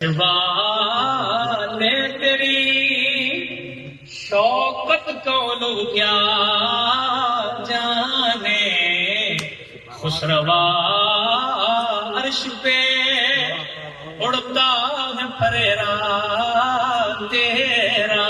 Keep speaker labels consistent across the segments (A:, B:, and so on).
A: والے تیری شوکت کون کیا جانے، خسروا عرش پہ اڑتا ہے پریرا تیرا۔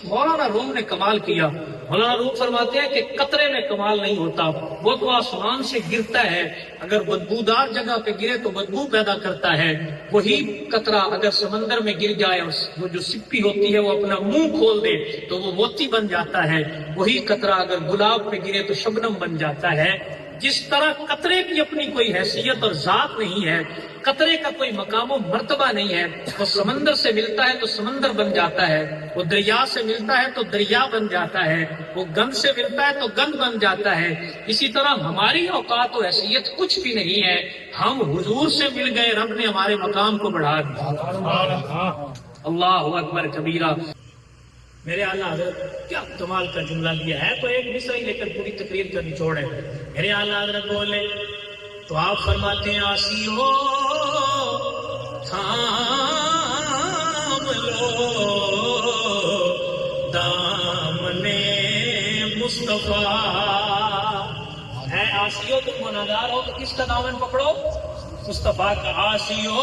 A: مولانا روم نے کمال کیا۔ مولانا روم فرماتے ہیں کہ قطرے میں کمال نہیں ہوتا، وہ تو آسمان سے گرتا ہے، اگر بدبودار جگہ پہ گرے تو بدبو پیدا کرتا ہے، وہی قطرہ اگر سمندر میں گر جائے اور وہ جو سپی ہوتی ہے وہ اپنا منہ کھول دے تو وہ موتی بن جاتا ہے، وہی قطرہ اگر گلاب پہ گرے تو شبنم بن جاتا ہے۔ جس طرح قطرے کی اپنی کوئی حیثیت اور ذات نہیں ہے، قطرے کا کوئی مقام و مرتبہ نہیں ہے، وہ سمندر سے ملتا ہے تو سمندر بن جاتا ہے، وہ دریا سے ملتا ہے تو دریا بن جاتا ہے، وہ گند سے ملتا ہے تو گند بن جاتا ہے۔ اسی طرح ہماری اوقات و حیثیت کچھ بھی نہیں ہے، ہم حضور سے مل گئے، رب نے ہمارے مقام کو بڑھا دیا۔ اللہ اکبر کبیرہ۔ میرے اعلیٰ حضرت کیا کمال کا جملہ دیا ہے، تو ایک مصرع ہی لے کر پوری تقریر کا نچوڑ ہے۔ میرے اعلیٰ حضرت بولے تو آپ فرماتے ہیں آسیو تھام لو دامن مصطفیٰ، ہے آسیو تم گناہگار ہو تو کس کا دامن پکڑو؟ مصطفیٰ کا۔ آسیو